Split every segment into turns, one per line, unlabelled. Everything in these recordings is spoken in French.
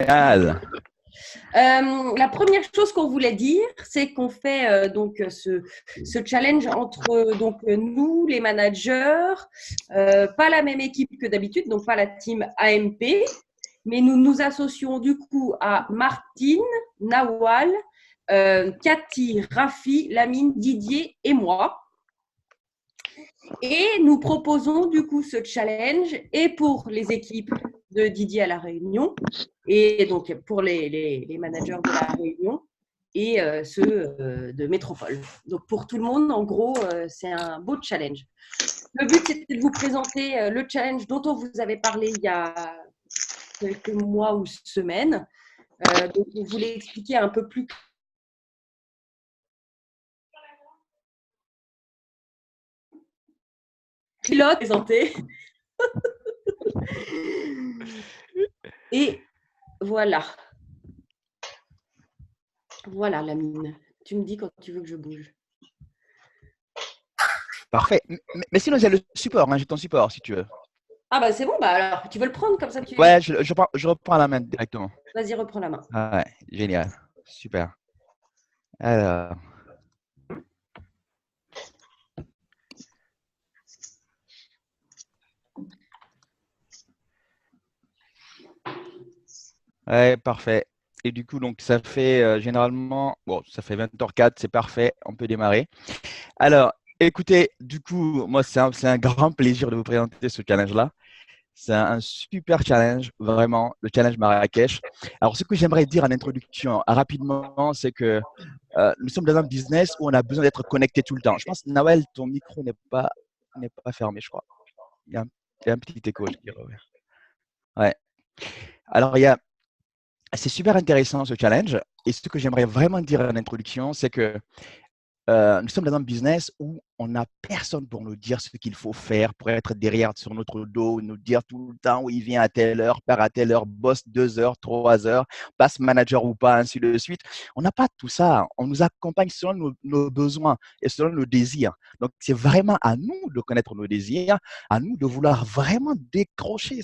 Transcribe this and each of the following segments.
Génial.
La première chose qu'on voulait dire, c'est qu'on fait ce challenge entre nous, les managers, pas la même équipe que d'habitude, donc pas la team AMP, mais nous nous associons du coup à Martine, Nawal, Cathy, Rafi, Lamine, Didier et moi. Et nous proposons du coup ce challenge et pour les équipes de Didier à La Réunion et donc pour les managers de La Réunion et ceux de Métropole. Donc pour tout le monde, en gros, c'est un beau challenge. Le but, c'était de vous présenter le challenge dont on vous avait parlé il y a quelques mois ou semaines. Donc on voulait expliquer un peu plus pilote présenté. Et voilà. Voilà, Lamine. Tu me dis quand tu veux que je bouge.
Parfait. Mais sinon, j'ai le support, hein, j'ai ton support si tu veux.
Ah bah c'est bon, bah alors tu veux le prendre comme ça tu.
Ouais, je reprends la main directement.
Vas-y, reprends la main.
Ah ouais, génial. Super. Alors, ouais, parfait. Et du coup, donc, ça fait généralement, bon, ça fait 20h04, c'est parfait, on peut démarrer. Alors, écoutez, du coup, moi, c'est un grand plaisir de vous présenter ce challenge-là. C'est un super challenge, vraiment, le challenge Marrakech. Alors, ce que j'aimerais dire en introduction rapidement, c'est que nous sommes dans un business où on a besoin d'être connecté tout le temps. Je pense, Nawel, ton micro n'est pas fermé, je crois. Il y a un petit écho, je dirais. Ouais. Alors, c'est super intéressant ce challenge. Et ce que j'aimerais vraiment dire en introduction, c'est que nous sommes dans un business où on n'a personne pour nous dire ce qu'il faut faire, pour être derrière sur notre dos, nous dire tout le temps où il vient à telle heure, part à telle heure, bosse 2 heures, 3 heures, passe manager ou pas, ainsi de suite. On n'a pas tout ça. On nous accompagne selon nos besoins et selon nos désirs. Donc, c'est vraiment à nous de connaître nos désirs, à nous de vouloir vraiment décrocher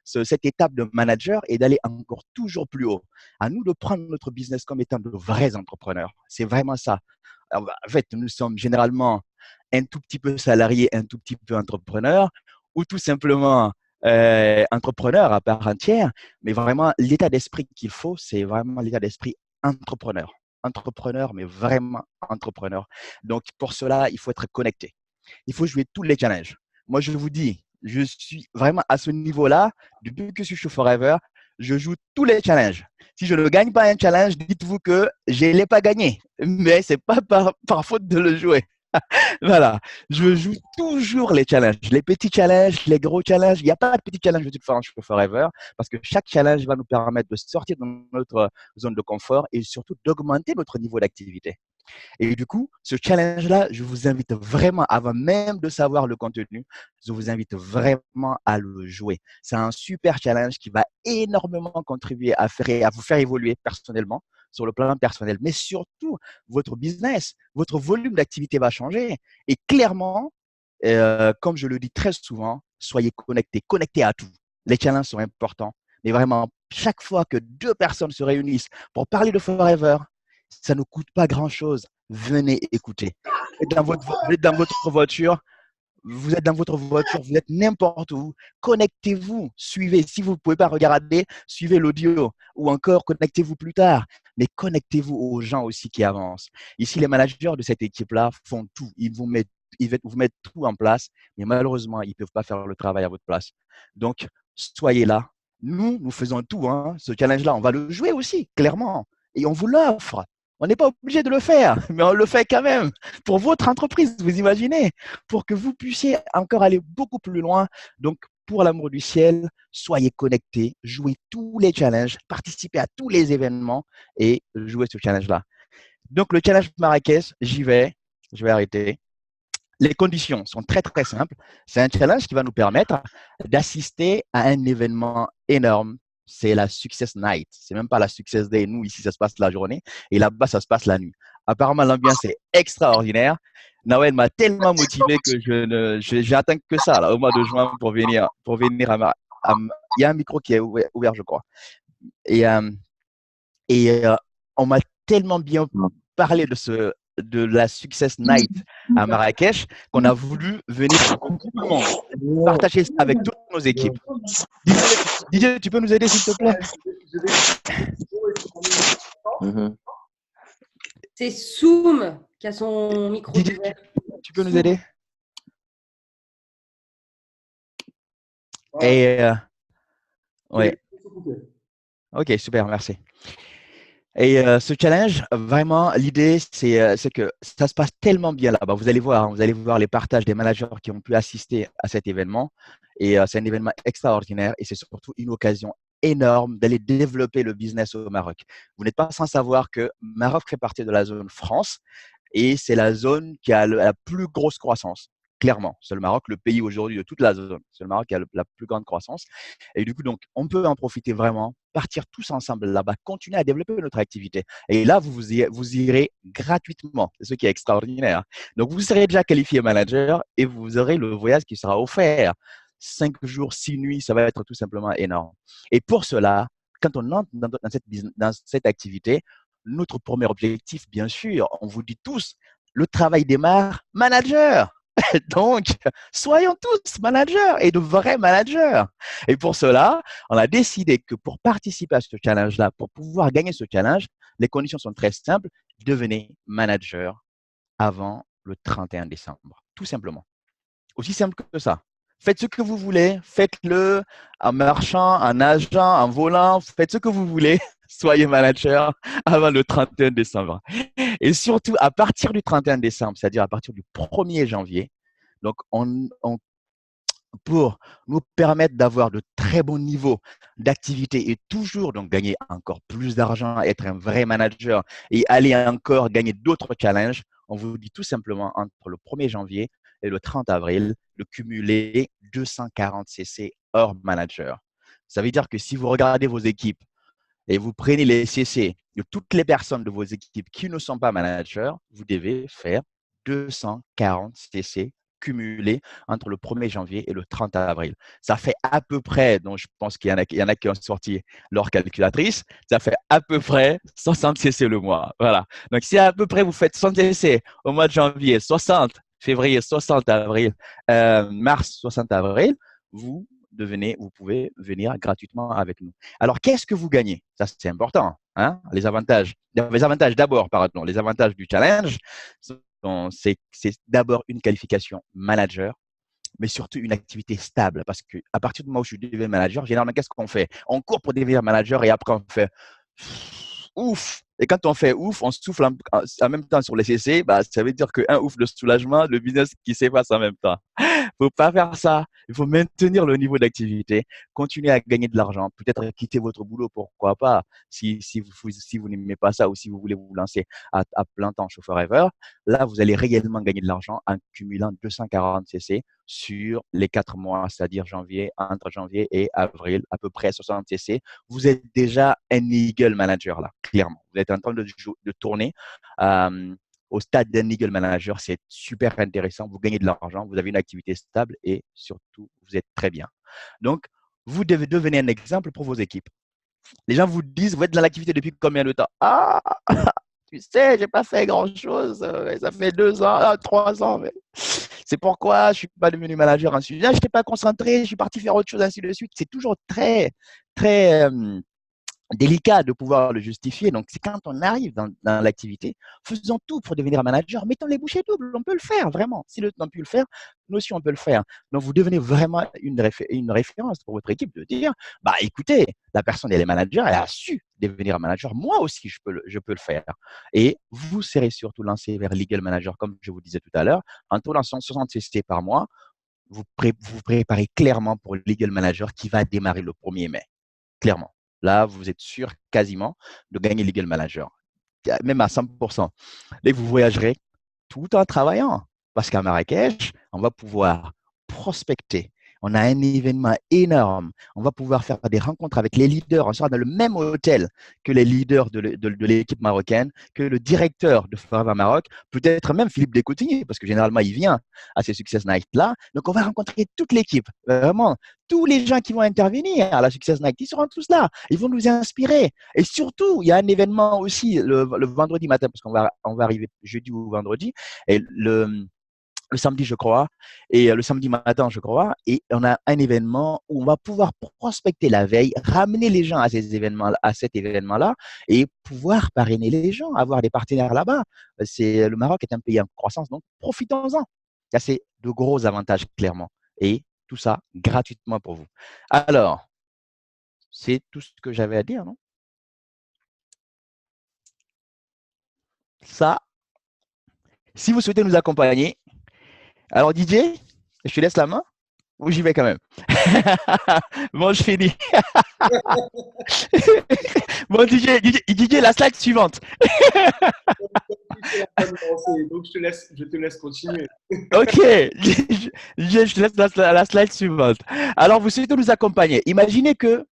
cette étape de manager et d'aller encore toujours plus haut. À nous de prendre notre business comme étant de vrais entrepreneurs. C'est vraiment ça. Alors, en fait, nous sommes généralement un tout petit peu salariés, un tout petit peu entrepreneurs, ou tout simplement entrepreneurs à part entière. Mais vraiment, l'état d'esprit qu'il faut, c'est vraiment l'état d'esprit entrepreneur. Entrepreneur, mais vraiment entrepreneur. Donc, pour cela, il faut être connecté. Il faut jouer tous les challenges. Moi, je vous dis, je suis vraiment à ce niveau-là. Depuis que je suis chez Forever, je joue tous les challenges. Si je ne gagne pas un challenge, dites-vous que je ne l'ai pas gagné. Mais ce n'est pas par faute de le jouer. Voilà. Je joue toujours les challenges. Les petits challenges, les gros challenges. Il n'y a pas de petits challenges de toute façon chez Forever parce que chaque challenge va nous permettre de sortir de notre zone de confort et surtout d'augmenter notre niveau d'activité. Et du coup, ce challenge-là, je vous invite vraiment, avant même de savoir le contenu, je vous invite vraiment à le jouer. C'est un super challenge qui va énormément contribuer à vous faire évoluer personnellement, sur le plan personnel, mais surtout, votre business, votre volume d'activité va changer. Et clairement, comme je le dis très souvent, soyez connectés, connectés à tout. Les challenges sont importants, mais vraiment, chaque fois que deux personnes se réunissent pour parler de Forever, ça ne coûte pas grand-chose. Venez écouter. Vous êtes dans votre voiture, vous êtes n'importe où. Connectez-vous, suivez. Si vous ne pouvez pas regarder, suivez l'audio ou encore connectez-vous plus tard. Mais connectez-vous aux gens aussi qui avancent. Ici, les managers de cette équipe-là font tout. Ils vous mettent tout en place, mais malheureusement, ils ne peuvent pas faire le travail à votre place. Donc, soyez là. Nous faisons tout. Hein. Ce challenge-là, on va le jouer aussi, clairement. Et on vous l'offre. On n'est pas obligé de le faire, mais on le fait quand même pour votre entreprise, vous imaginez, pour que vous puissiez encore aller beaucoup plus loin. Donc, pour l'amour du ciel, soyez connectés, jouez tous les challenges, participez à tous les événements et jouez ce challenge-là. Donc, le challenge Marrakech, je vais arrêter. Les conditions sont très, très simples. C'est un challenge qui va nous permettre d'assister à un événement énorme. C'est la Success Night. C'est même pas la Success Day. Nous, ici, ça se passe la journée et là-bas, ça se passe la nuit. Apparemment, l'ambiance est extraordinaire. Nawel m'a tellement motivé que j'attends que ça là, au mois de juin pour venir il y a un micro qui est ouvert, je crois. et, euh, et on m'a tellement bien parlé de la Success Night à Marrakech qu'on a voulu venir tout le monde partager ça avec toutes nos équipes. DJ, tu peux nous aider s'il te plaît?
C'est Soum qui a son micro
DJ,
ouvert.
tu peux nous aider? Et ouais. Ok, super, merci. Et ce challenge, vraiment, l'idée, c'est que ça se passe tellement bien là-bas. Vous allez voir, hein, vous allez voir les partages des managers qui ont pu assister à cet événement. Et c'est un événement extraordinaire et c'est surtout une occasion énorme d'aller développer le business au Maroc. Vous n'êtes pas sans savoir que Maroc fait partie de la zone France et c'est la zone qui a la plus grosse croissance. Clairement, c'est le Maroc, le pays aujourd'hui de toute la zone. C'est le Maroc qui a la plus grande croissance. Et du coup, donc, on peut en profiter vraiment, partir tous ensemble là-bas, continuer à développer notre activité. Et là, vous irez gratuitement. C'est ce qui est extraordinaire. Donc, vous serez déjà qualifié manager et vous aurez le voyage qui sera offert. 5 jours, 6 nuits, ça va être tout simplement énorme. Et pour cela, quand on entre dans cette activité, notre premier objectif, bien sûr, on vous dit tous, le travail démarre manager. Donc, soyons tous managers et de vrais managers. Et pour cela, on a décidé que pour participer à ce challenge-là, pour pouvoir gagner ce challenge, les conditions sont très simples. Devenez manager avant le 31 décembre. Tout simplement. Aussi simple que ça. Faites ce que vous voulez. Faites-le en marchant, en nageant, en volant. Faites ce que vous voulez. Soyez manager avant le 31 décembre. Et surtout, à partir du 31 décembre, c'est-à-dire à partir du 1er janvier, donc pour nous permettre d'avoir de très bons niveaux d'activité et toujours donc gagner encore plus d'argent, être un vrai manager et aller encore gagner d'autres challenges, on vous dit tout simplement entre le 1er janvier et le 30 avril de cumuler 240 CC hors manager. Ça veut dire que si vous regardez vos équipes et vous prenez les CC de toutes les personnes de vos équipes qui ne sont pas managers, vous devez faire 240 CC cumulés entre le 1er janvier et le 30 avril. Ça fait à peu près, donc je pense qu'il y en a qui ont sorti leur calculatrice, ça fait à peu près 60 CC le mois. Voilà. Donc, si à peu près vous faites 100 CC au mois de janvier, 60 février, 60 avril, mars, 60 avril, vous pouvez venir gratuitement avec nous. Alors, qu'est-ce que vous gagnez? Ça, c'est important. Hein? Les avantages d'abord, pardon, les avantages du challenge, c'est d'abord une qualification manager, mais surtout une activité stable. Parce qu'à partir du moment où je suis devenu manager, généralement, qu'est-ce qu'on fait? On court pour devenir manager et après, on fait ouf. Et quand on fait ouf, on souffle en même temps sur les CC, bah, ça veut dire qu'un ouf de soulagement, le business qui s'efface en même temps. Faut pas faire ça. Il faut maintenir le niveau d'activité, continuer à gagner de l'argent, peut-être quitter votre boulot, pourquoi pas, si vous n'aimez pas ça ou si vous voulez vous lancer à plein temps chez Forever. Là, vous allez réellement gagner de l'argent en cumulant 240 CC sur les 4 mois, c'est-à-dire entre janvier et avril, à peu près 60 CC. Vous êtes déjà un Eagle Manager là, clairement. Vous êtes en train de tourner. Au stade d'un Eagle Manager, c'est super intéressant. Vous gagnez de l'argent, vous avez une activité stable et surtout, vous êtes très bien. Donc, vous devez devenir un exemple pour vos équipes. Les gens vous disent, vous êtes dans l'activité depuis combien de temps? Ah, tu sais, j'ai pas fait grand-chose. Ça fait 2 ans, 3 ans. Mais c'est pourquoi je suis pas devenu manager ensuite. Je n'étais pas concentré, je suis parti faire autre chose, ainsi de suite. C'est toujours très, très délicat de pouvoir le justifier. Donc, c'est quand on arrive dans l'activité, faisons tout pour devenir manager, mettons les bouchées doubles, on peut le faire, vraiment. Si l'autre n'a pu le faire, nous aussi, on peut le faire. Donc, vous devenez vraiment une référence pour votre équipe de dire, bah, écoutez, la personne, elle est manager, elle a su devenir manager, moi aussi, je peux le faire. Et vous serez surtout lancé vers Legal Manager, comme je vous disais tout à l'heure, en tournant 60 CC par mois, vous préparez clairement pour Legal Manager qui va démarrer le 1er mai. Clairement. Là, vous êtes sûr quasiment de gagner Legal Manager, même à 100%. Et vous voyagerez tout en travaillant. Parce qu'à Marrakech, on va pouvoir prospecter, On a un événement énorme. On va pouvoir faire des rencontres avec les leaders. On sera dans le même hôtel que les leaders de l'équipe marocaine, que le directeur de Forever Maroc, peut-être même Philippe Descoutiniers, parce que généralement, il vient à ces Success Nights-là. Donc, on va rencontrer toute l'équipe, vraiment. Tous les gens qui vont intervenir à la Success Night, ils seront tous là. Ils vont nous inspirer. Et surtout, il y a un événement aussi le vendredi matin, parce qu'on va arriver jeudi ou vendredi. Et le samedi, je crois, et le samedi matin, je crois, et on a un événement où on va pouvoir prospecter la veille, ramener les gens à ces événements, à cet événement-là, et pouvoir parrainer les gens, avoir des partenaires là-bas. Le Maroc est un pays en croissance, donc profitons-en. Ça, c'est de gros avantages, clairement. Et tout ça gratuitement pour vous. Alors, c'est tout ce que j'avais à dire, non? Ça, si vous souhaitez nous accompagner, alors DJ, je te laisse la main ou j'y vais quand même. Bon, je finis. Bon, DJ, la slide suivante.
Donc, je te laisse continuer.
Ok, je te laisse la slide suivante. Alors, vous souhaitez nous accompagner. Imaginez que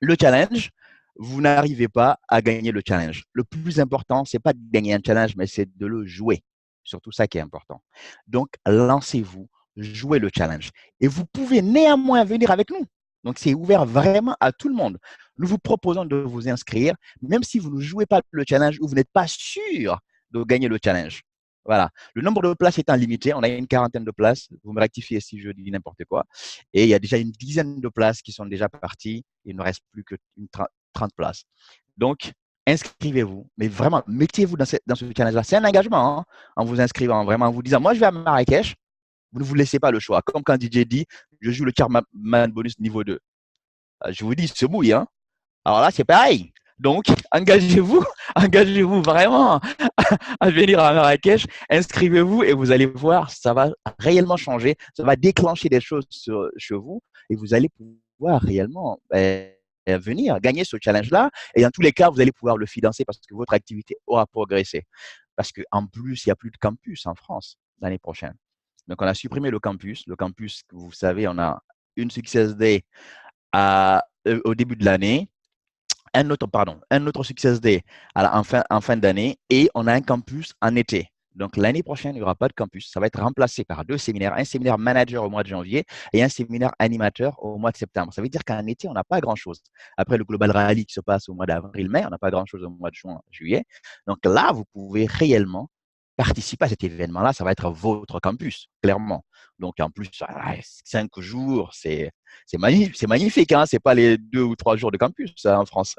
le challenge, vous n'arrivez pas à gagner le challenge. Le plus important, c'est pas de gagner un challenge, mais c'est de le jouer. Surtout ça qui est important. Donc, lancez-vous, jouez le challenge. Et vous pouvez néanmoins venir avec nous. Donc, c'est ouvert vraiment à tout le monde. Nous vous proposons de vous inscrire, même si vous ne jouez pas le challenge ou vous n'êtes pas sûr de gagner le challenge. Voilà. Le nombre de places étant limité, on a une quarantaine de places. Vous me rectifiez si je dis n'importe quoi. Et il y a déjà une dizaine de places qui sont déjà parties. Il ne reste plus que 30 places. Donc, inscrivez-vous, mais vraiment, mettez-vous dans ce challenge-là. C'est un engagement, hein, en vous inscrivant, vraiment, en vous disant, moi, je vais à Marrakech. Vous ne vous laissez pas le choix. Comme quand DJ dit, je joue le Charman Bonus niveau 2. Je vous dis, il se mouille. Hein. Alors là, c'est pareil. Donc, engagez-vous, engagez-vous vraiment à venir à Marrakech, inscrivez-vous et vous allez voir, ça va réellement changer, ça va déclencher des choses chez vous et vous allez pouvoir réellement venir gagner ce challenge-là. Et dans tous les cas, vous allez pouvoir le financer parce que votre activité aura progressé. Parce qu'en plus, il n'y a plus de campus en France l'année prochaine. Donc, on a supprimé le campus. Le campus, vous savez, on a une Success Day au début de l'année, un autre Success Day en fin d'année et on a un campus en été. Donc, l'année prochaine, il n'y aura pas de campus. Ça va être remplacé par 2 séminaires. Un séminaire manager au mois de janvier et un séminaire animateur au mois de septembre. Ça veut dire qu'en été, on n'a pas grand-chose. Après le Global Rally qui se passe au mois d'avril-mai, on n'a pas grand-chose au mois de juin, juillet. Donc là, vous pouvez réellement participer à cet événement-là. Ça va être votre campus, clairement. Donc, en plus, 5 jours, c'est magnifique. Hein, ce n'est pas les 2 ou 3 jours de campus en France.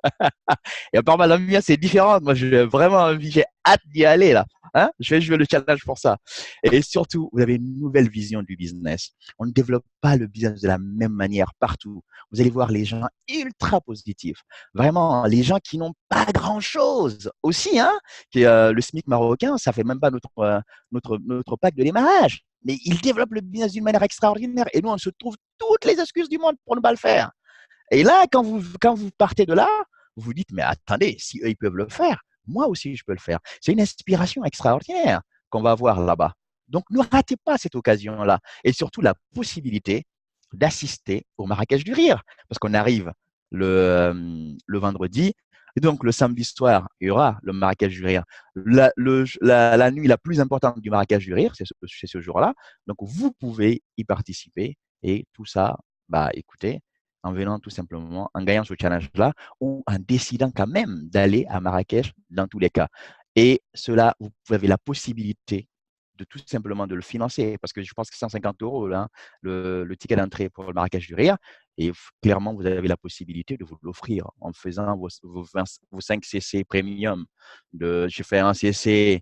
Et à part ma mienne, c'est différent. Moi, j'ai vraiment envie, j'ai hâte d'y aller là. Hein, je vais jouer le challenge pour ça. Et surtout, vous avez une nouvelle vision du business. On ne développe pas le business de la même manière partout. Vous allez voir les gens ultra positifs. Vraiment, les gens qui n'ont pas grand-chose aussi. Hein, le SMIC marocain, ça fait même pas notre pack de démarrage. Mais ils développent le business d'une manière extraordinaire. Et nous, on se trouve toutes les excuses du monde pour ne pas le faire. Et là, quand vous partez de là, vous vous dites, mais attendez, si eux, ils peuvent le faire, moi aussi, je peux le faire. C'est une inspiration extraordinaire qu'on va avoir là-bas. Donc, ne ratez pas cette occasion-là. Et surtout, la possibilité d'assister au Marrakech du Rire. Parce qu'on arrive le vendredi. Et donc, le samedi soir, il y aura le Marrakech du Rire. La nuit la plus importante du Marrakech du Rire, c'est ce jour-là. Donc, vous pouvez y participer. Et tout ça, bah, écoutez, en venant tout simplement, en gagnant ce challenge-là ou en décidant quand même d'aller à Marrakech dans tous les cas. Et cela, vous avez la possibilité de tout simplement de le financer parce que je pense que 150 euros, là, le ticket d'entrée pour le Marrakech du Rire. Et clairement, vous avez la possibilité de vous l'offrir en faisant vos 5 CC premium. Je fais un CC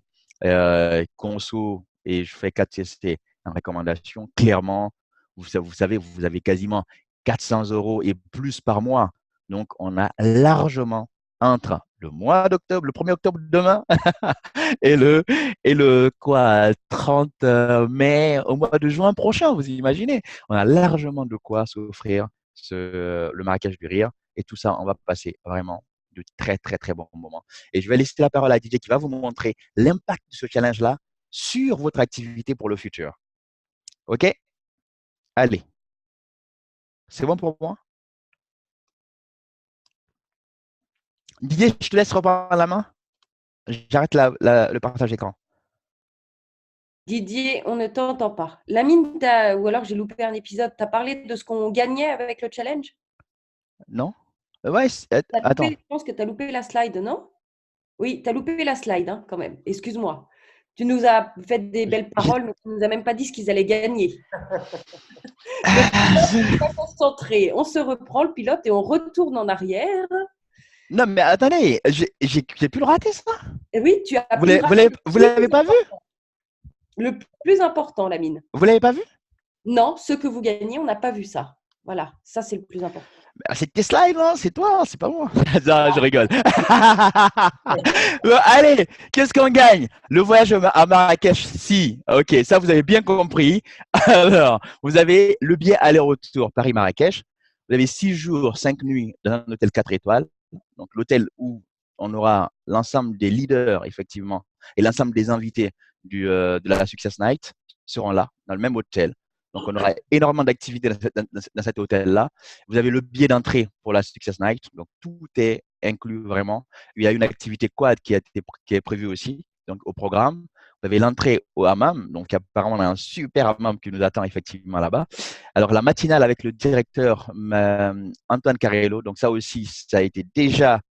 conso et je fais 4 CC en recommandation. Clairement, vous savez, vous avez quasiment 400 euros et plus par mois. Donc, on a largement entre le mois d'octobre, le 1er octobre demain, et le quoi, 30 mai au mois de juin prochain, vous imaginez. On a largement de quoi s'offrir le Marrakech du Rire. Et tout ça, on va passer vraiment de très, très, très bons moments. Et je vais laisser la parole à DJ qui va vous montrer l'impact de ce challenge-là sur votre activité pour le futur. OK? Allez. C'est bon pour moi? Didier, je te laisse reprendre la main. J'arrête le partage d'écran.
Didier, on ne t'entend pas. Lamine, ou alors j'ai loupé un épisode, tu as parlé de ce qu'on gagnait avec le challenge?
Non? Ouais, attends.
Je pense que tu as loupé la slide, non? Oui, tu as loupé la slide, hein, quand même. Excuse-moi. Tu nous as fait des belles paroles, mais tu ne nous as même pas dit ce qu'ils allaient gagner. Donc, on va concentrer. On se reprend le pilote et on retourne en arrière.
Non, mais attendez, j'ai pu le rater, ça?
Et oui, tu as
Vous
pu rater
l'avez pas vu?
le plus important, Lamine.
Vous l'avez pas vu?
Non, ce que vous gagnez, on n'a pas vu ça. Voilà, ça c'est le plus important.
C'est tes slides, hein, c'est toi, c'est pas moi. Non, je rigole. Bon, allez, qu'est-ce qu'on gagne? Le voyage à Marrakech, si. Ok, ça vous avez bien compris. Alors, vous avez le billet aller-retour Paris-Marrakech. Vous avez 6 jours, 5 nuits dans un hôtel 4 étoiles. Donc, l'hôtel où on aura l'ensemble des leaders, effectivement, et l'ensemble des invités de la Success Night seront là, dans le même hôtel. Donc, on aura énormément d'activités dans cet hôtel-là. Vous avez le billet d'entrée pour la Success Night. Donc, tout est inclus vraiment. Il y a une activité quad qui est prévue aussi, donc au programme. Vous avez l'entrée au hammam. Donc, apparemment, on a un super hammam qui nous attend effectivement là-bas. Alors, la matinale avec le directeur Antoine Carrello. Donc, ça aussi, ça a été déjà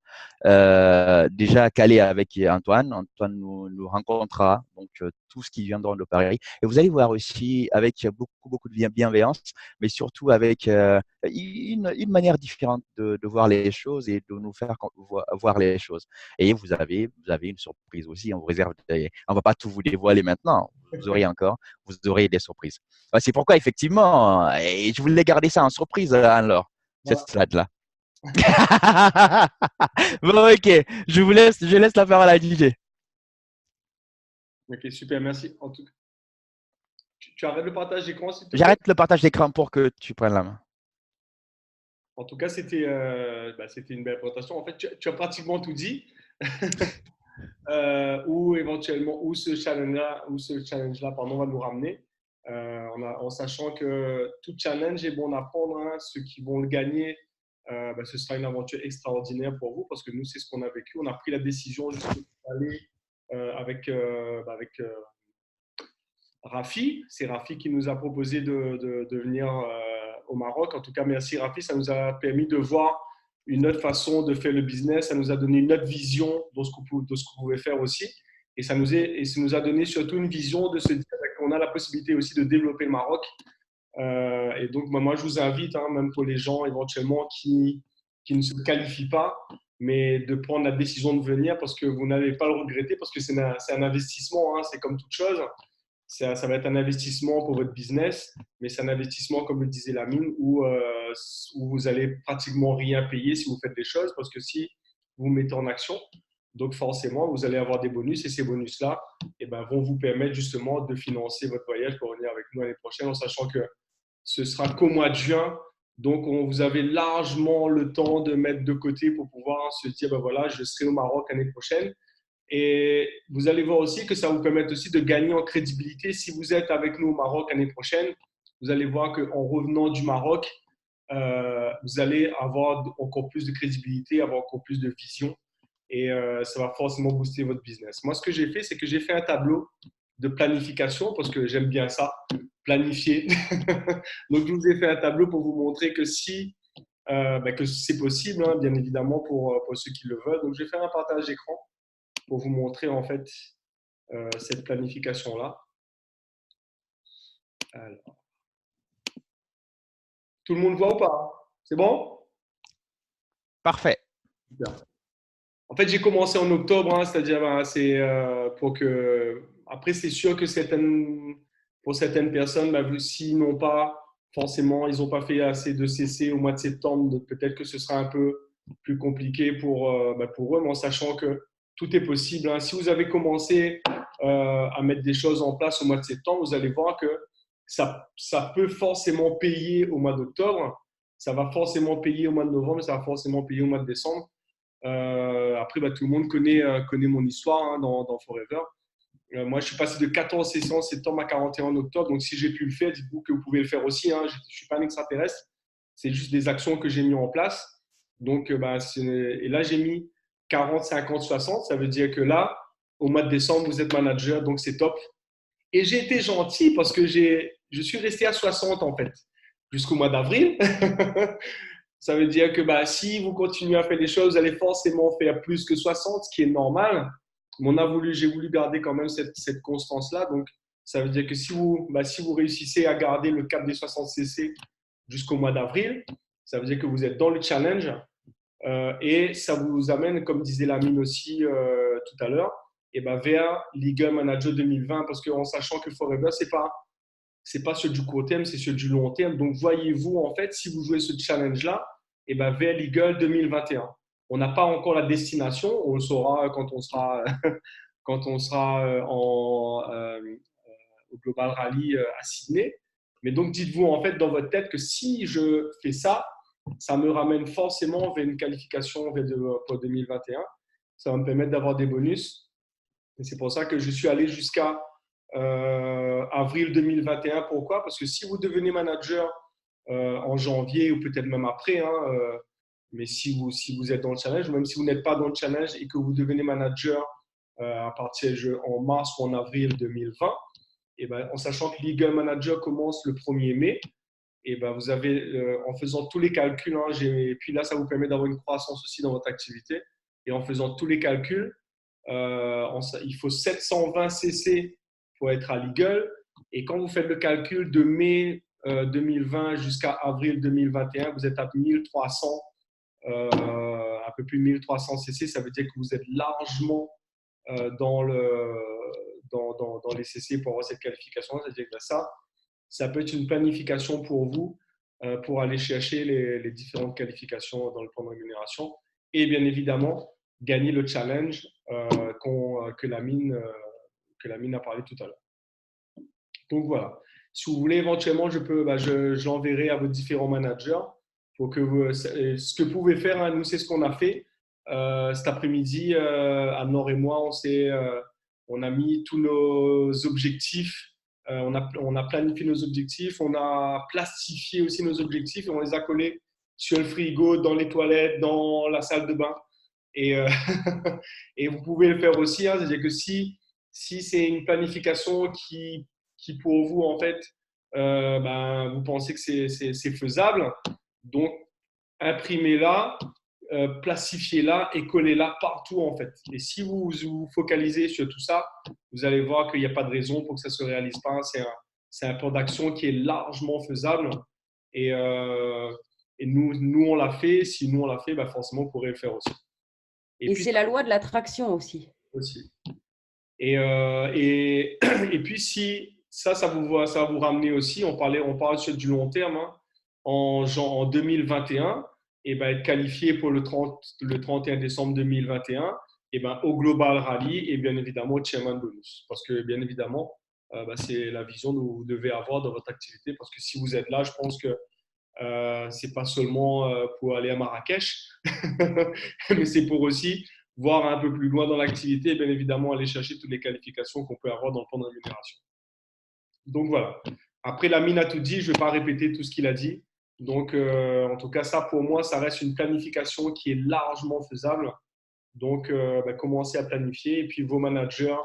calé avec Antoine. Antoine nous rencontrera, donc tous qui viendront de Paris. Et vous allez voir aussi avec beaucoup de bienveillance, mais surtout avec une manière différente de voir les choses et de nous faire voir les choses. Et vous avez une surprise aussi. On vous réserve on va pas tout vous dévoiler maintenant. Vous aurez des surprises. C'est pourquoi, effectivement, et je voulais garder ça en surprise, Anne-Laure,
Voilà.
cette slide-là. Bon, ok, je laisse la parole à DJ.
Ok, super, merci. En tout cas, tu arrêtes le partage d'écran, s'il te plaît?
J'arrête le partage d'écran pour que tu prennes la main.
En tout cas, c'était une belle présentation. En fait, tu as pratiquement tout dit. Où éventuellement, où ce challenge-là, pardon, va nous ramener. En sachant que tout challenge est bon à prendre. Hein. Ceux qui vont le gagner, ce sera une aventure extraordinaire pour vous parce que nous, c'est ce qu'on a vécu. On a pris la décision justement d'aller avec Rafi. C'est Rafi qui nous a proposé de venir au Maroc. En tout cas, merci Rafi. Ça nous a permis de voir une autre façon de faire le business. Ça nous a donné une autre vision de ce qu'on pouvait faire aussi. Et ça nous a donné surtout une vision de se dire qu'on a la possibilité aussi de développer le Maroc. Et donc, moi, je vous invite, hein, même pour les gens éventuellement qui ne se qualifient pas, mais de prendre la décision de venir parce que vous n'allez pas le regretter parce que c'est un investissement, hein, c'est comme toute chose. Ça va être un investissement pour votre business, mais c'est un investissement, comme le disait Lamine, où vous allez pratiquement rien payer si vous faites des choses, parce que si vous vous mettez en action, donc forcément, vous allez avoir des bonus, et ces bonus-là vont vous permettre justement de financer votre voyage pour venir avec nous l'année prochaine, en sachant que ce sera qu'au mois de juin. Donc, vous avez largement le temps de mettre de côté pour pouvoir se dire, voilà, je serai au Maroc l'année prochaine. Et vous allez voir aussi que ça vous permet aussi de gagner en crédibilité. Si vous êtes avec nous au Maroc l'année prochaine, vous allez voir qu'en revenant du Maroc, vous allez avoir encore plus de crédibilité, avoir encore plus de vision et ça va forcément booster votre business. Moi, ce que j'ai fait, c'est que j'ai fait un tableau de planification parce que j'aime bien ça, planifier. Donc, je vous ai fait un tableau pour vous montrer que que c'est possible, hein, bien évidemment, pour ceux qui le veulent. Donc, je vais faire un partage d'écran pour vous montrer en fait cette planification-là. Alors, tout le monde voit ou pas? C'est bon?
Parfait.
Super. En fait, j'ai commencé en octobre, hein, c'est-à-dire c'est pour que. Après, c'est sûr que pour certaines personnes, s'ils n'ont pas forcément, ils n'ont pas fait assez de CC au mois de septembre, peut-être que ce sera un peu plus compliqué pour eux, mais en sachant que tout est possible. Hein. Si vous avez commencé à mettre des choses en place au mois de septembre, vous allez voir que ça peut forcément payer au mois d'octobre, ça va forcément payer au mois de novembre, ça va forcément payer au mois de décembre. Après, tout le monde connaît mon histoire, hein, dans Forever. Moi, je suis passé de 14 sessions en septembre à 41 en octobre. Donc, si j'ai pu le faire, dites-vous que vous pouvez le faire aussi. Hein. Je ne suis pas un extraterrestre. C'est juste des actions que j'ai mis en place. Donc, et là, j'ai mis 40, 50, 60. Ça veut dire que là, au mois de décembre, vous êtes manager, donc c'est top. Et j'ai été gentil parce que je suis resté à 60 en fait, jusqu'au mois d'avril. Ça veut dire que si vous continuez à faire des choses, vous allez forcément faire plus que 60, ce qui est normal. Mais j'ai voulu garder quand même cette constance-là. Donc, ça veut dire que si vous réussissez à garder le cap des 60 CC jusqu'au mois d'avril, ça veut dire que vous êtes dans le challenge et ça vous amène, comme disait Lamine aussi tout à l'heure, vers Ligue 1 Manager 2020 parce qu'en sachant que Forever, c'est pas sur du court terme, c'est sur du long terme. Donc, voyez-vous, en fait, si vous jouez ce challenge-là, vers Ligue 1 2021. On n'a pas encore la destination, on le saura quand on sera, quand on sera au Global Rally à Sydney. Mais donc, dites-vous en fait dans votre tête que si je fais ça, ça me ramène forcément vers une qualification pour 2021. Ça va me permettre d'avoir des bonus. Et c'est pour ça que je suis allé jusqu'à avril 2021. Pourquoi? Parce que si vous devenez manager en janvier ou peut-être même après, mais si vous êtes dans le challenge, ou même si vous n'êtes pas dans le challenge et que vous devenez manager à partir en mars ou en avril 2020, en sachant que Ligue 1 Manager commence le 1er mai, vous avez, en faisant tous les calculs, et puis là, ça vous permet d'avoir une croissance aussi dans votre activité, et en faisant tous les calculs, il faut 720 CC pour être à Legal. Et quand vous faites le calcul de mai 2020 jusqu'à avril 2021, vous êtes à 1300, un peu plus de 1300 CC. Ça veut dire que vous êtes largement dans les CC pour avoir cette qualification. C'est-à-dire que ça peut être une planification pour vous pour aller chercher les différentes qualifications dans le plan de rémunération. Et bien évidemment, gagner le challenge que Lamine a parlé tout à l'heure. Donc voilà. Si vous voulez, éventuellement, je l'enverrai à vos différents managers pour que ce que vous pouvez faire, nous, c'est ce qu'on a fait. Cet après-midi, Anne-Laure et moi, on a mis tous nos objectifs. On a planifié nos objectifs. On a plastifié aussi nos objectifs et on les a collés sur le frigo, dans les toilettes, dans la salle de bain. Et, et vous pouvez le faire aussi. C'est-à-dire que si c'est une planification qui pour vous, en fait, vous pensez que c'est faisable, donc imprimez-la, plastifiez-la et collez-la partout, en fait. Et si vous vous focalisez sur tout ça, vous allez voir qu'il n'y a pas de raison pour que ça ne se réalise pas. C'est un plan d'action qui est largement faisable. Et nous, on l'a fait. Si nous, on l'a fait, forcément, on pourrait le faire aussi.
Et puis, c'est la loi de l'attraction aussi.
Et puis, si ça va vous ramener aussi, on parle sur du long terme, en 2021, être qualifié pour le 31 décembre 2021, au Global Rally et bien évidemment au Chairman Bonus. Parce que bien évidemment, c'est la vision que vous devez avoir dans votre activité. Parce que si vous êtes là, je pense que c'est pas seulement pour aller à Marrakech, mais c'est pour aussi voir un peu plus loin dans l'activité et bien évidemment aller chercher toutes les qualifications qu'on peut avoir dans le plan de rémunération. Donc voilà. Après, Lamine a tout dit, je ne vais pas répéter tout ce qu'il a dit. Donc, en tout cas, ça pour moi, ça reste une planification qui est largement faisable. Donc, commencez à planifier et puis vos managers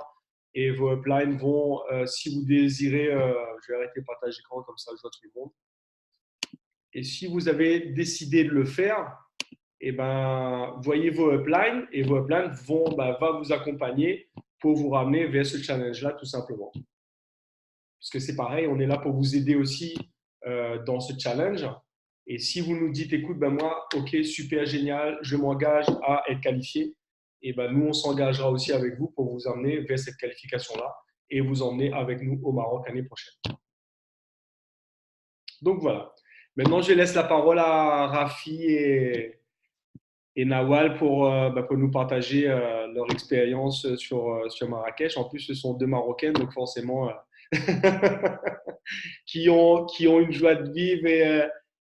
et vos uplines vont, si vous désirez, je vais arrêter de partager l'écran comme ça, je vois tout le monde. Et si vous avez décidé de le faire, voyez vos uplines et vos uplines va vous accompagner pour vous ramener vers ce challenge-là tout simplement. Parce que c'est pareil, on est là pour vous aider aussi dans ce challenge. Et si vous nous dites, écoute, moi, ok, super, génial, je m'engage à être qualifié, et nous, on s'engagera aussi avec vous pour vous emmener vers cette qualification-là et vous emmener avec nous au Maroc l'année prochaine. Donc voilà. Maintenant, je laisse la parole à Rafi et Nawal pour nous partager leur expérience sur Marrakech. En plus, ce sont deux Marocains, donc forcément, qui ont une joie de vivre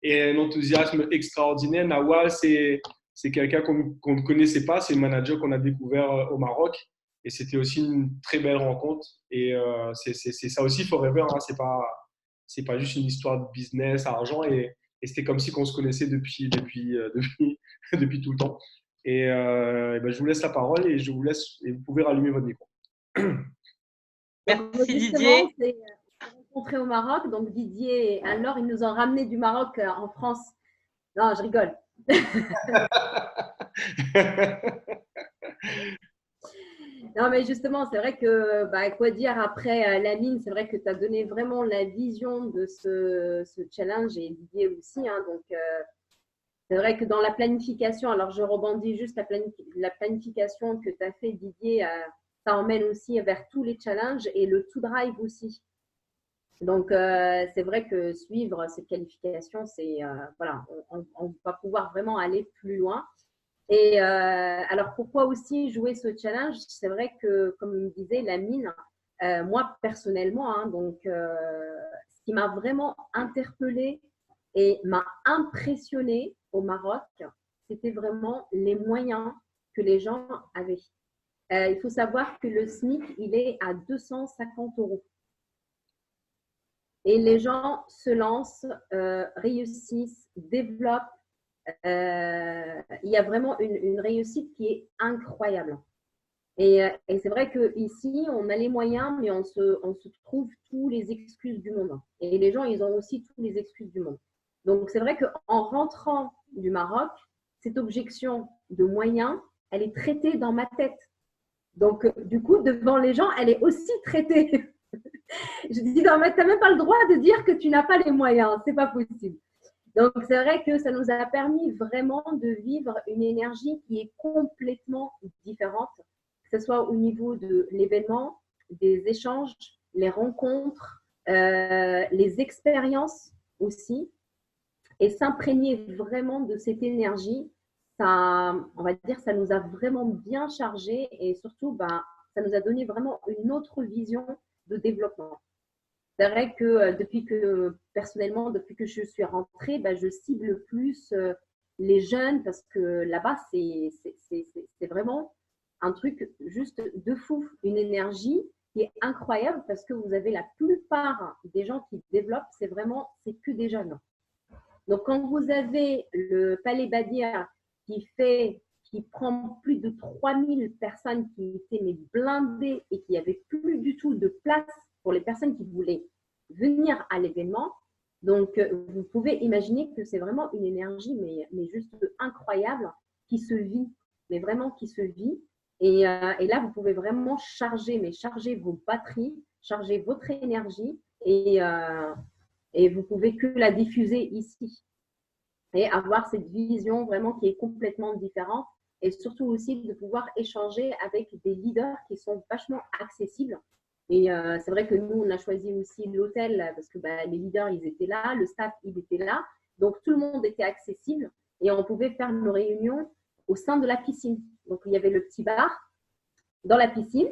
et un enthousiasme extraordinaire. Nawal, c'est quelqu'un qu'on ne connaissait pas, c'est le manager qu'on a découvert au Maroc. Et c'était aussi une très belle rencontre. Et c'est ça aussi Forever, c'est pas juste une histoire de business, argent. Et Et c'était comme si on se connaissait depuis tout le temps. Et ben, je vous laisse la parole et vous pouvez rallumer votre micro.
Merci Didier. On s'est rencontrés au Maroc. Donc Didier et Anne-Laure, ils nous ont ramenés du Maroc en France. Non, je rigole. Non, mais justement, c'est vrai que, quoi dire après Lamine, c'est vrai que tu as donné vraiment la vision de ce challenge et Didier aussi. Hein, donc, c'est vrai que dans la planification, alors je rebondis juste la planification que tu as fait, Didier, ça emmène aussi vers tous les challenges et le to-drive aussi. Donc, c'est vrai que suivre cette qualification, c'est voilà, on va pouvoir vraiment aller plus loin. Et alors, pourquoi aussi jouer ce challenge? C'est vrai que, comme me disait Lamine, moi personnellement, hein, donc, ce qui m'a vraiment interpellée et m'a impressionnée au Maroc, c'était vraiment les moyens que les gens avaient. Il faut savoir que le SMIC, il est à 250 €. Et les gens se lancent, réussissent, développent. Il y a vraiment une réussite qui est incroyable. Et c'est vrai qu'ici, on a les moyens, mais on se trouve tous les excuses du monde. Et les gens, ils ont aussi tous les excuses du monde. Donc, c'est vrai qu'en rentrant du Maroc, cette objection de moyens, elle est traitée dans ma tête. Donc, du coup, devant les gens, elle est aussi traitée. Je dis, non, mais tu n'as même pas le droit de dire que tu n'as pas les moyens. Ce n'est pas possible. Donc, c'est vrai que ça nous a permis vraiment de vivre une énergie qui est complètement différente, que ce soit au niveau de l'événement, des échanges, les rencontres, les expériences aussi. Et s'imprégner vraiment de cette énergie, ça, on va dire, ça nous a vraiment bien chargé et surtout, ça nous a donné vraiment une autre vision de développement. C'est vrai que personnellement, depuis que je suis rentrée, je cible plus les jeunes parce que là-bas, c'est vraiment un truc juste de fou, une énergie qui est incroyable parce que vous avez la plupart des gens qui développent, c'est que des jeunes. Donc, quand vous avez le Palais Badia qui prend plus de 3000 personnes qui étaient blindées et qui n'avaient plus du tout de place pour les personnes qui voulaient venir à l'événement. Donc, vous pouvez imaginer que c'est vraiment une énergie, mais juste incroyable, qui se vit, mais vraiment qui se vit. Et là, vous pouvez vraiment charger vos batteries, charger votre énergie et vous pouvez que la diffuser ici. Et avoir cette vision vraiment qui est complètement différente et surtout aussi de pouvoir échanger avec des leaders qui sont vachement accessibles. Et c'est vrai que nous, on a choisi aussi l'hôtel parce que les leaders, ils étaient là, le staff, il était là. Donc, tout le monde était accessible et on pouvait faire nos réunions au sein de la piscine. Donc, il y avait le petit bar dans la piscine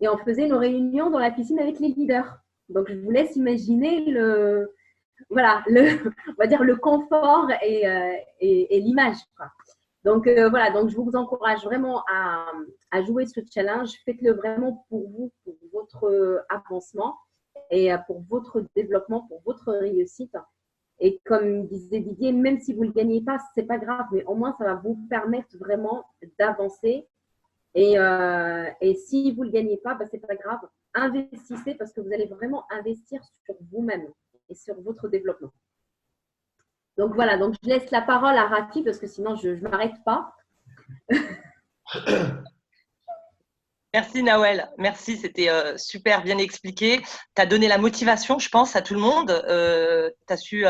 et on faisait nos réunions dans la piscine avec les leaders. Donc, je vous laisse imaginer on va dire le confort et l'image. Donc, voilà, donc je vous encourage vraiment à jouer ce challenge. Faites-le vraiment pour vous, pour votre avancement et pour votre développement, pour votre réussite. Et comme disait Didier, même si vous ne le gagnez pas, ce n'est pas grave, mais au moins, ça va vous permettre vraiment d'avancer. Et si vous ne le gagnez pas, ce n'est pas grave. Investissez parce que vous allez vraiment investir sur vous-même et sur votre développement. Donc voilà, donc je laisse la parole à Rafi parce que sinon je ne m'arrête pas.
Merci Nawel, merci, c'était super bien expliqué. Tu as donné la motivation, je pense, à tout le monde. Tu as su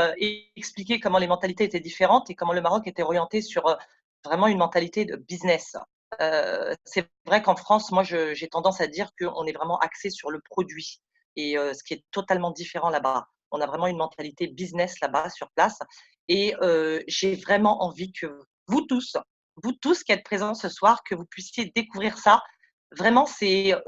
expliquer comment les mentalités étaient différentes et comment le Maroc était orienté sur vraiment une mentalité de business. C'est vrai qu'en France, moi, j'ai tendance à dire qu'on est vraiment axé sur le produit et ce qui est totalement différent là-bas. On a vraiment une mentalité business là-bas, sur place. Et j'ai vraiment envie que vous tous qui êtes présents ce soir, que vous puissiez découvrir ça. Vraiment, c'est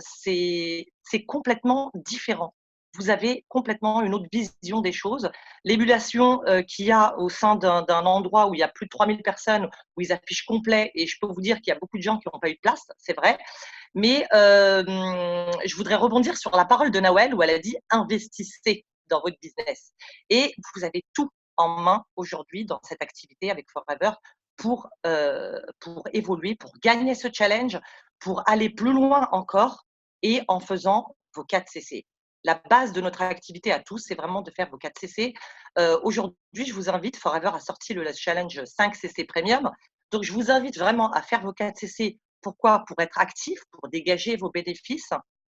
complètement différent. Vous avez complètement une autre vision des choses. L'émulation qu'il y a au sein d'un endroit où il y a plus de 3000 personnes, où ils affichent complet, et je peux vous dire qu'il y a beaucoup de gens qui n'ont pas eu de place, c'est vrai. Mais je voudrais rebondir sur la parole de Nawel où elle a dit « investissez » dans votre business. Et vous avez tout en main aujourd'hui dans cette activité avec Forever pour évoluer, pour gagner ce challenge, pour aller plus loin encore et en faisant vos 4 CC. La base de notre activité à tous, c'est vraiment de faire vos 4 CC. Aujourd'hui, je vous invite, Forever a sorti le challenge 5 CC Premium. Donc, je vous invite vraiment à faire vos 4 CC. Pourquoi? Pour être actif, pour dégager vos bénéfices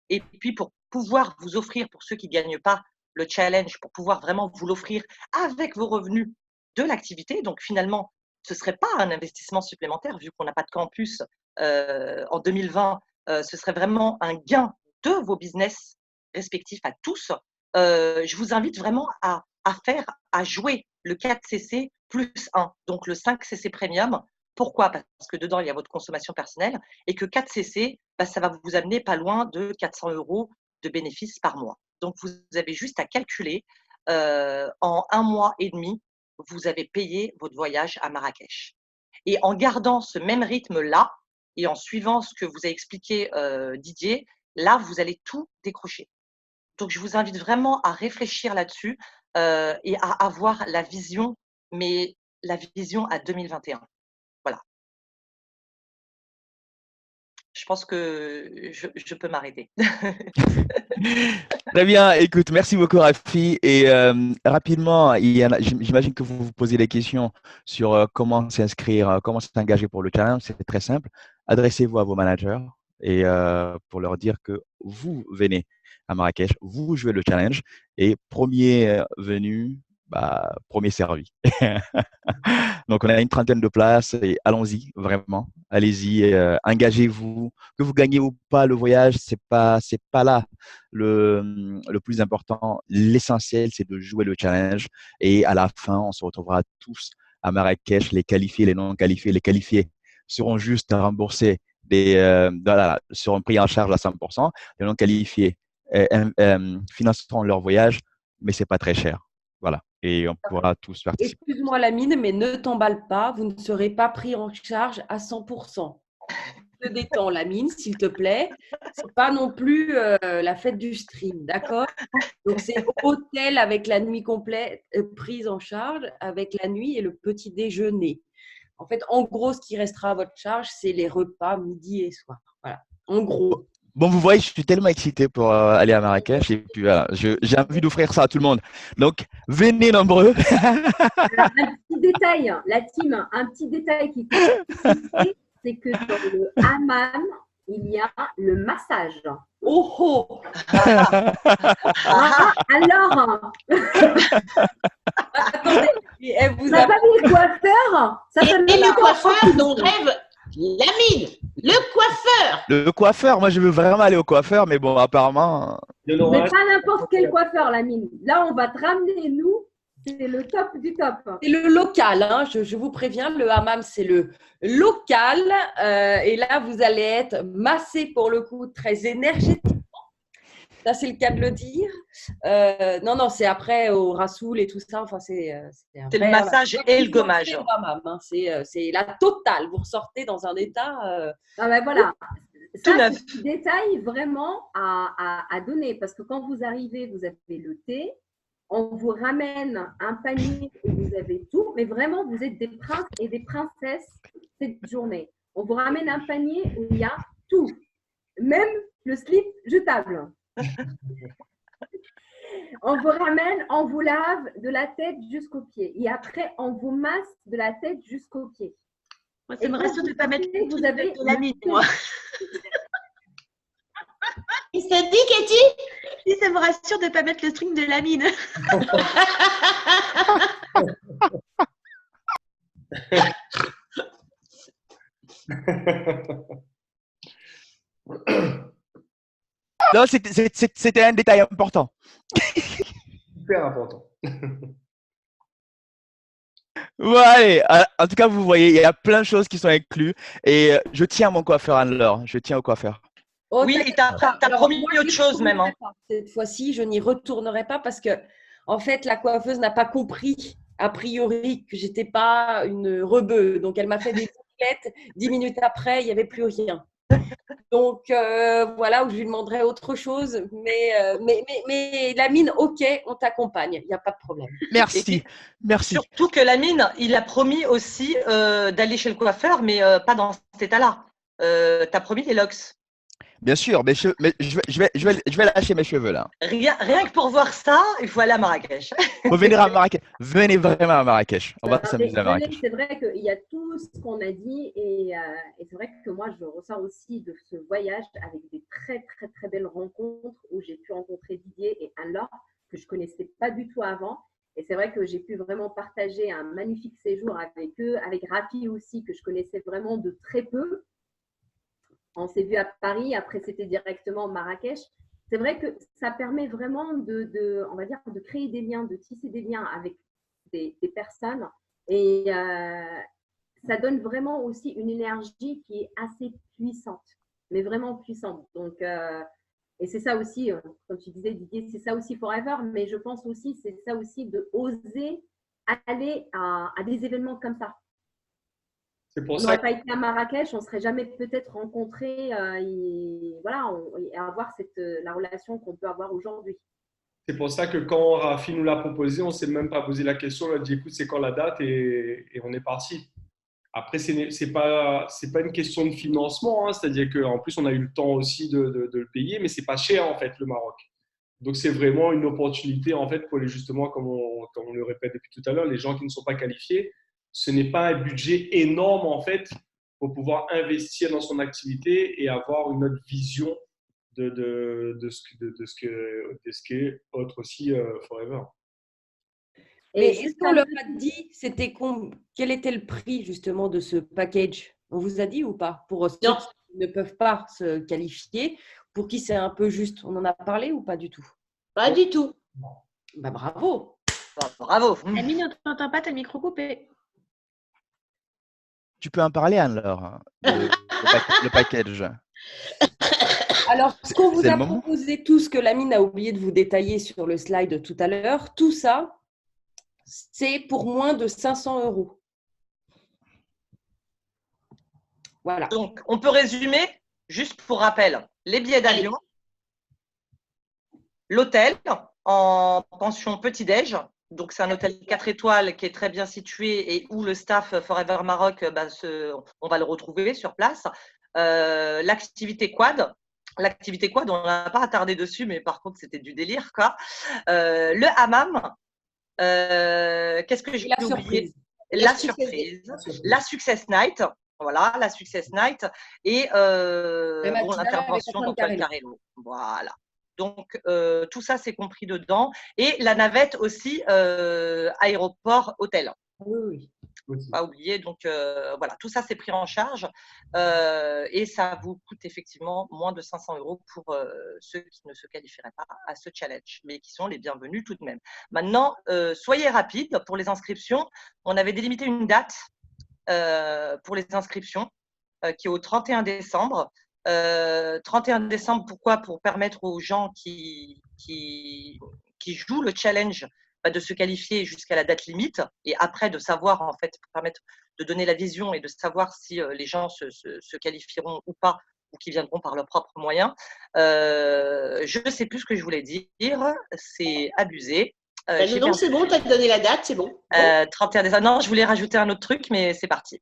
et puis pour pouvoir vous offrir, pour ceux qui ne gagnent pas le challenge, pour pouvoir vraiment vous l'offrir avec vos revenus de l'activité. Donc, finalement, ce ne serait pas un investissement supplémentaire vu qu'on n'a pas de campus en 2020. Ce serait vraiment un gain de vos business respectifs à tous. Je vous invite vraiment à jouer le 4 CC plus 1, donc le 5 CC Premium. Pourquoi? Parce que dedans, il y a votre consommation personnelle et que 4 CC, ça va vous amener pas loin de 400 € de bénéfices par mois. Donc, vous avez juste à calculer en 1 mois et demi, vous avez payé votre voyage à Marrakech. Et en gardant ce même rythme-là et en suivant ce que vous a expliqué Didier, là, vous allez tout décrocher. Donc, je vous invite vraiment à réfléchir là-dessus et à avoir la vision, mais la vision à 2021. Voilà. Je pense que je peux m'arrêter.
Très bien, écoute, merci beaucoup Rafi. Et rapidement, j'imagine que vous vous posez des questions sur comment s'inscrire, comment s'engager pour le challenge. C'est très simple. Adressez-vous à vos managers et pour leur dire que vous venez à Marrakech, vous jouez le challenge et premier venu, premier servi. Donc, on a une trentaine de places et allons-y, vraiment. Allez-y, engagez-vous. Que vous gagnez ou pas le voyage, c'est pas là le plus important. L'essentiel, c'est de jouer le challenge et à la fin, on se retrouvera tous à Marrakech, les qualifiés, les non qualifiés. Les qualifiés seront juste remboursés seront pris en charge à 100%. Les non qualifiés financeront leur voyage, mais c'est pas très cher. Voilà. Et on pourra tous participer.
Excuse-moi Lamine, mais ne t'emballe pas, vous ne serez pas pris en charge à 100%. Te détends Lamine, s'il te plaît. C'est pas non plus la fête du stream, d'accord? Donc c'est hôtel avec la nuit complète prise en charge, avec la nuit et le petit déjeuner. En fait, en gros, ce qui restera à votre charge, c'est les repas midi et soir. Voilà. En gros.
Bon, vous voyez, je suis tellement excité pour aller à Marrakech et puis voilà, j'ai envie d'offrir ça à tout le monde. Donc, venez nombreux.
Alors, un petit détail, la team, un petit détail qui peut citer, c'est que dans le hammam, il y a le massage.
Oh oh.
Alors,
attendez,
vous n'avez pas mis le coiffeur?
Et le coiffeur dont rêve Lamine, le coiffeur.
Le coiffeur, moi je veux vraiment aller au coiffeur, mais bon, apparemment.
Mais pas n'importe quel coiffeur, Lamine. Là, on va te ramener, nous. C'est le top du top.
C'est le local, hein, je vous préviens, le hammam, c'est le local. Et là, vous allez être massé pour le coup très énergétiquement. Ça, c'est le cas de le dire. Non, c'est après au Rassoul et tout ça. Enfin, c'est
le massage et le gommage.
C'est la totale. Vous ressortez dans un état.
Ah ben voilà.
Tout
Ça,
neuf.
c'est un détail vraiment à donner parce que quand vous arrivez, vous avez le thé. On vous ramène un panier où vous avez tout, mais vraiment, vous êtes des princes et des princesses cette journée. On vous ramène un panier où il y a tout, même le slip jetable. On vous ramène, on vous lave de la tête jusqu'aux pieds. Et après, on vous masse de la tête jusqu'aux pieds.
Moi, ça me rassure de ne pas mettre
vous avez
de Lamine, moi. Il se dit, Katie? Si, ça me rassure de ne pas mettre le string de Lamine.
Non, c'était un détail important.
Super important.
Ouais, en tout cas, vous voyez, il y a plein de choses qui sont incluses. Et je tiens à mon coiffeur, Anne-Laure. Je tiens au coiffeur.
Oh,
oui, et tu as promis autre chose même. Hein.
Cette fois-ci, je n'y retournerai pas parce que, en fait, la coiffeuse n'a pas compris, a priori, que j'étais pas une rebeu. Donc, elle m'a fait des bouclettes. 10 minutes après, il n'y avait plus rien. Donc, voilà, où je lui demanderai autre chose. Mais Lamine, OK, on t'accompagne. Il n'y a pas de problème.
Merci. Merci.
Surtout que Lamine, il a promis aussi d'aller chez le coiffeur, mais pas dans cet état-là. Tu as promis les locks.
Bien sûr, mais je vais lâcher mes cheveux là.
Rien que pour voir ça, il faut aller à Marrakech.
Faut venir à Marrakech. Venez vraiment à Marrakech. On va s'amuser à Marrakech.
C'est vrai qu'il y a tout ce qu'on a dit et c'est vrai que moi, je ressors aussi de ce voyage avec des très, très, très belles rencontres où j'ai pu rencontrer Didier et Anne-Laure que je ne connaissais pas du tout avant. Et c'est vrai que j'ai pu vraiment partager un magnifique séjour avec eux, avec Rafi aussi, que je connaissais vraiment de très peu. On s'est vu à Paris, après c'était directement Marrakech. C'est vrai que ça permet vraiment on va dire, de créer des liens, de tisser des liens avec des personnes. Et ça donne vraiment aussi une énergie qui est assez puissante, mais vraiment puissante. Donc, et c'est ça aussi, comme tu disais Didier, c'est ça aussi Forever, mais je pense aussi, c'est ça aussi de oser aller à des événements comme ça.
C'est pour
On
ça
n'aurait pas été à Marrakech, on ne serait jamais peut-être rencontrés et avoir la relation qu'on peut avoir aujourd'hui.
C'est pour ça que quand Rafi nous l'a proposé, on ne s'est même pas posé la question. On a dit, écoute, c'est quand la date et on est parti. Après, ce n'est pas une question de financement. Hein. C'est-à-dire qu'en plus, on a eu le temps aussi de le payer, mais ce n'est pas cher, en fait, le Maroc. Donc, c'est vraiment une opportunité, en fait, pour les, justement, comme on le répète depuis tout à l'heure, les gens qui ne sont pas qualifiés. Ce n'est pas un budget énorme, en fait, pour pouvoir investir dans son activité et avoir une autre vision de ce qu'est autre aussi Forever.
Mais est-ce qu'on leur a dit quel était le prix justement de ce package? On vous a dit ou pas? Pour ceux qui ne peuvent pas se qualifier, pour qui c'est un peu juste, on en a parlé ou pas du tout?
Pas du tout.
Bah, bravo.
Bravo.
Amine, on ne t'entend pas, t'as le micro coupé.
Tu peux en parler, Anne-Laure, le package.
Alors, ce qu'on vous a proposé, tout ce que Lamine a oublié de vous détailler sur le slide tout à l'heure, tout ça, c'est pour moins de 500 €. Voilà.
Donc, on peut résumer, juste pour rappel, les billets d'avion, l'hôtel en pension petit-déj. Donc, c'est un hôtel 4 étoiles qui est très bien situé et où le staff Forever Maroc, on va le retrouver sur place. L'activité quad. L'activité quad, on n'a pas attardé dessus, mais par contre, c'était du délire, quoi. Le hammam. Qu'est-ce que j'ai oublié? La surprise. La Success Night. Voilà, la Success Night. Et l'intervention d'Antoine Carrello. Voilà. Donc, tout ça, c'est compris dedans. Et la navette aussi, aéroport-hôtel.
Oui.
Pas oublier. Donc, voilà, tout ça, c'est pris en charge. Et ça vous coûte effectivement moins de 500 € pour ceux qui ne se qualifieraient pas à ce challenge, mais qui sont les bienvenus tout de même. Maintenant, soyez rapides pour les inscriptions. On avait délimité une date pour les inscriptions qui est au 31 décembre. 31 décembre, pourquoi? Pour permettre aux gens qui jouent le challenge de se qualifier jusqu'à la date limite et après de savoir, en fait, pour permettre de donner la vision et de savoir si les gens se qualifieront ou pas ou qui viendront par leurs propres moyens. Je ne sais plus ce que je voulais dire, c'est abusé.
Donc c'est bon, tu as donné la date, c'est bon.
31 décembre. Non, je voulais rajouter un autre truc, mais c'est parti.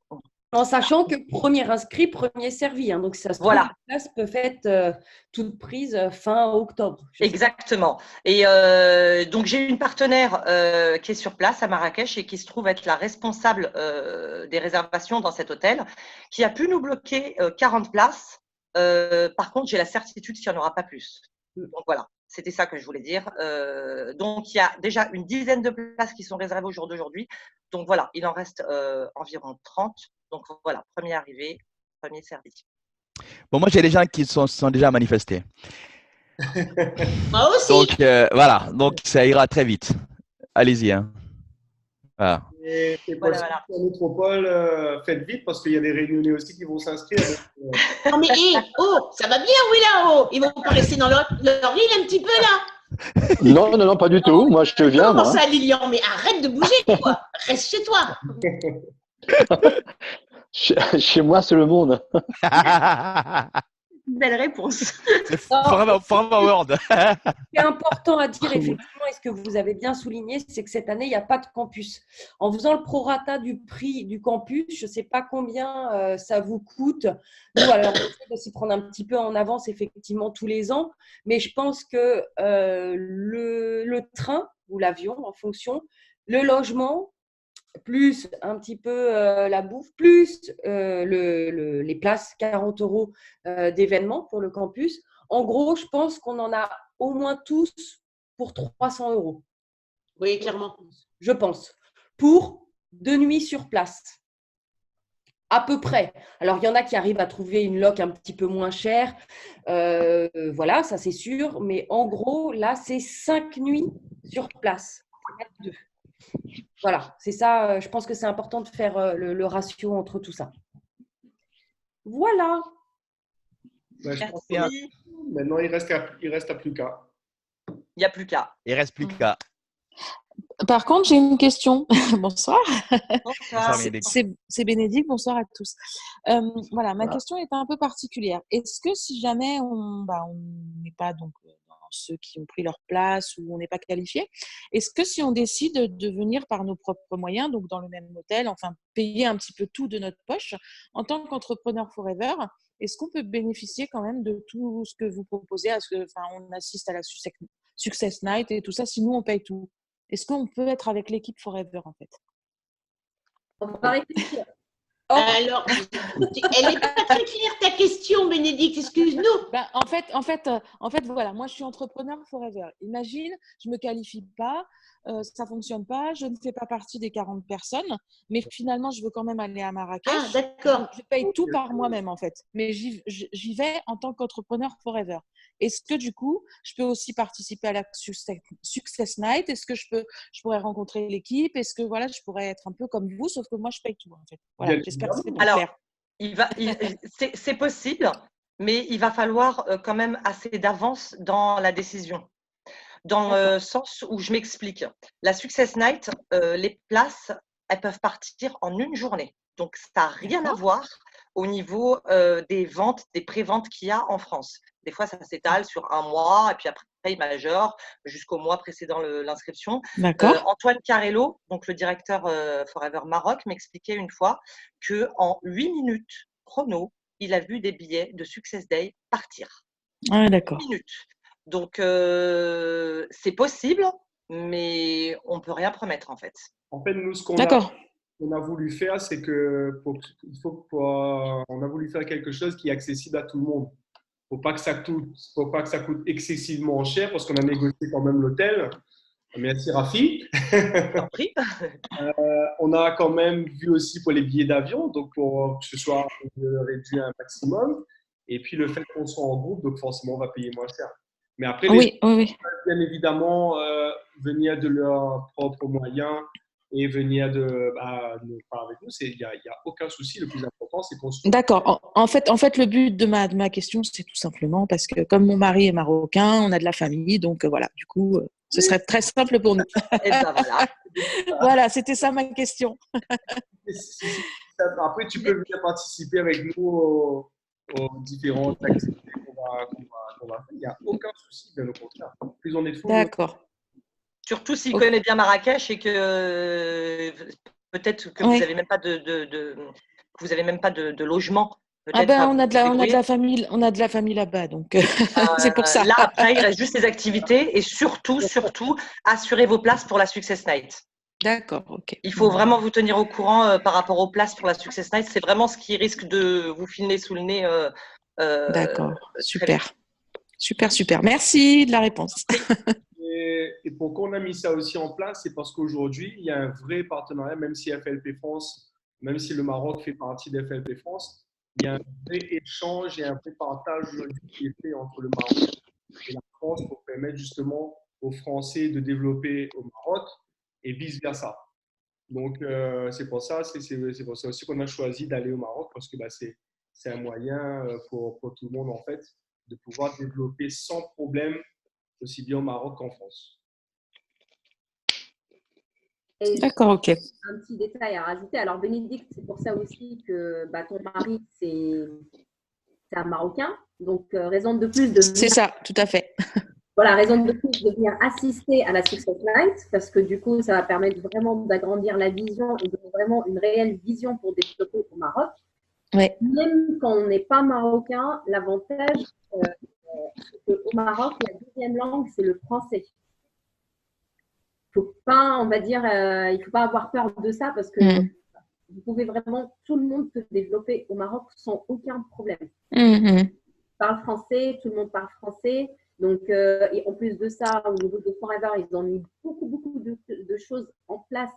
En sachant que premier inscrit, premier servi. Hein. Donc, ça se trouve,
voilà.
La place peut être toute prise fin octobre.
Exactement. Et donc, j'ai une partenaire qui est sur place à Marrakech et qui se trouve être la responsable des réservations dans cet hôtel, qui a pu nous bloquer 40 places. Par contre, j'ai la certitude qu'il n'y en aura pas plus. Donc, voilà. C'était ça que je voulais dire. Donc, il y a déjà une dizaine de places qui sont réservées au jour d'aujourd'hui. Donc, voilà, il en reste environ 30. Donc, voilà, premier arrivé, premier servi.
Bon, moi, j'ai des gens qui sont déjà manifestés.
Moi aussi.
Donc, voilà. Donc, ça ira très vite. Allez-y. Hein. Voilà.
Et voilà. En métropole, faites vite parce qu'il y a des réunionnais aussi qui vont s'inscrire.
Non, mais ça va bien, oui, là-haut. Ils vont pas rester dans leur île un petit peu, là.
Non, pas du tout. Moi, je te viens.
Comment ça, Lilian? Mais arrête de bouger, quoi. Reste chez toi.
Chez moi, c'est le monde.
Belle réponse.
C'est forward.
Ce qui est important à dire, effectivement, et ce que vous avez bien souligné, c'est que cette année, il n'y a pas de campus. En faisant le prorata du prix du campus, je ne sais pas combien ça vous coûte. Nous, alors, on essaie de s'y prendre un petit peu en avance, effectivement, tous les ans. Mais je pense que le train ou l'avion, en fonction, le logement, plus un petit peu la bouffe, plus les places, 40 € d'événements pour le campus. En gros, je pense qu'on en a au moins tous pour 300 €.
Oui, clairement.
Je pense. Pour 2 nuits sur place. À peu près. Alors, il y en a qui arrivent à trouver une loc un petit peu moins chère. Voilà, ça c'est sûr. Mais en gros, là, c'est 5 nuits sur place. C'est pas 2. Voilà, c'est ça. Je pense que c'est important de faire le ratio entre tout ça. Voilà.
Ouais, je pense
Merci.
que maintenant, il reste à plus qu'à.
Il n'y a plus qu'à.
Il reste plus qu'à.
Par contre, j'ai une question. Bonsoir.
Bonsoir.
C'est Bénédicte. Bonsoir à tous. Voilà, ma question est un peu particulière. Est-ce que si jamais on n'est pas donc dans ceux qui ont pris leur place ou on n'est pas qualifié, est-ce que si on décide de venir par nos propres moyens, donc dans le même hôtel, enfin payer un petit peu tout de notre poche, en tant qu'entrepreneur forever, est-ce qu'on peut bénéficier quand même de tout ce que vous proposez, on assiste à la Success Night et tout ça, si nous on paye tout? Est-ce qu'on peut être avec l'équipe Forever, en fait?
On va réfléchir.
Alors, elle n'est pas très claire ta question, Bénédicte, excuse-nous.
En fait, voilà, moi je suis entrepreneur forever. Imagine, je ne me qualifie pas, ça ne fonctionne pas, je ne fais pas partie des 40 personnes, mais finalement je veux quand même aller à Marrakech.
Ah, d'accord.
Je paye tout par moi-même en fait, mais j'y vais en tant qu'entrepreneur forever. Est-ce que du coup, je peux aussi participer à la Success Night? Est-ce que je pourrais rencontrer l'équipe? Est-ce que voilà, je pourrais être un peu comme vous, sauf que moi je paye tout en fait. Voilà, j'espère que c'est clair.
C'est possible, mais il va falloir quand même assez d'avance dans la décision. Dans le sens où je m'explique. La Success Night, les places, elles peuvent partir en une journée. Donc, ça n'a rien à voir au niveau des ventes, des pré-ventes qu'il y a en France. Des fois, ça s'étale sur un mois et puis après, il majeur jusqu'au mois précédent l'inscription. Antoine Carello, donc le directeur Forever Maroc, m'expliquait une fois qu'en 8 minutes chrono, il a vu des billets de Success Day partir.
Ah, d'accord.
8 minutes. Donc, c'est possible, mais on ne peut rien promettre en fait.
En fait, nous, ce qu'on a voulu faire, c'est que on a voulu faire quelque chose qui est accessible à tout le monde. Faut pas que ça coûte excessivement cher parce qu'on a négocié quand même l'hôtel. Merci Rafi. On a quand même vu aussi pour les billets d'avion, donc pour que ce soit réduit un maximum. Et puis le fait qu'on soit en groupe, donc forcément on va payer moins cher. Mais après, les gens peuvent bien évidemment venir de leurs propres moyens et venir de pas avec nous. Il n'y a aucun souci. Le plus important, c'est qu'on se…
D'accord. En fait, le but de ma question, c'est tout simplement parce que comme mon mari est marocain, on a de la famille. Donc, voilà, du coup, ce serait très simple pour nous.
Et ben voilà.
Voilà, c'était ça ma question.
Après, tu peux venir participer avec nous aux différentes activités qu'on va faire. Il n'y a aucun souci, bien au contraire. Plus on est de fous.
D'accord.
Surtout s'il connaît bien Marrakech et que peut-être que vous n'avez même pas de logement.
On a de la famille là-bas, donc c'est pour ça.
Là, après, il reste juste les activités et surtout, assurez vos places pour la Success Night.
D'accord, ok.
Il faut vraiment vous tenir au courant par rapport aux places pour la Success Night. C'est vraiment ce qui risque de vous filer sous le nez.
D'accord, super. Super. Merci de la réponse.
Et pourquoi on a mis ça aussi en place, c'est parce qu'aujourd'hui, il y a un vrai partenariat, même si FLP France, même si le Maroc fait partie d'FLP France, il y a un vrai échange et un vrai partage qui est fait entre le Maroc et la France pour permettre justement aux Français de développer au Maroc et vice-versa. Donc, c'est pour ça aussi qu'on a choisi d'aller au Maroc parce que c'est un moyen pour tout le monde en fait de pouvoir développer sans problème aussi bien au Maroc qu'en France.
Et
D'accord, ok.
un petit détail à rajouter. Alors, Bénédicte, c'est pour ça aussi que ton mari, c'est un Marocain. Donc, raison de plus de
C'est
venir,
ça, tout à fait.
voilà, raison de plus de venir assister à la Success Night, parce que du coup, ça va permettre vraiment d'agrandir la vision et de vraiment une réelle vision pour développer au Maroc.
Ouais.
Même quand on n'est pas marocain, l'avantage, c'est qu'au Maroc, la deuxième langue, c'est le français. Faut pas, on va dire, il ne faut pas avoir peur de ça parce que vous pouvez vraiment, tout le monde peut développer au Maroc sans aucun problème. Parle français, tout le monde parle français. Donc, et en plus de ça, au niveau de Forever, ils ont mis beaucoup de choses en place.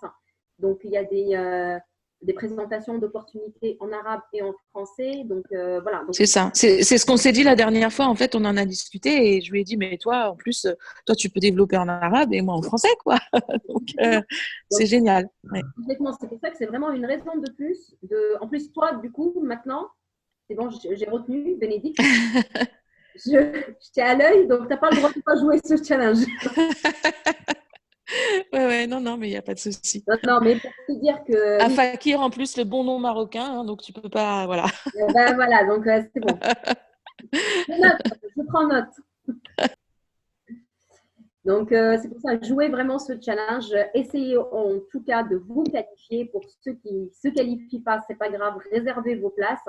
Donc, il y a des présentations d'opportunités en arabe et en français. Donc, voilà. Donc,
C'est ça. C'est ce qu'on s'est dit la dernière fois. En fait, on en a discuté et je lui ai dit, mais toi, en plus, toi, tu peux développer en arabe et moi en français, quoi. Donc, c'est génial. Ouais.
Complètement. C'est pour ça que c'est vraiment une raison de plus. En plus, toi, du coup, maintenant, c'est bon, j'ai retenu, Bénédicte. Je t'ai à l'œil, donc tu n'as pas le droit de ne pas jouer ce challenge.
Ouais, non, mais il n'y a pas de souci.
Non, mais pour te dire que…
À Fakir, en plus, le bon nom marocain, hein, donc tu peux pas… Voilà.
Ben voilà, donc c'est bon. Je prends note. Donc, c'est pour ça, jouez vraiment ce challenge. Essayez en tout cas de vous qualifier. Pour ceux qui ne se qualifient pas, ce n'est pas grave, réservez vos places.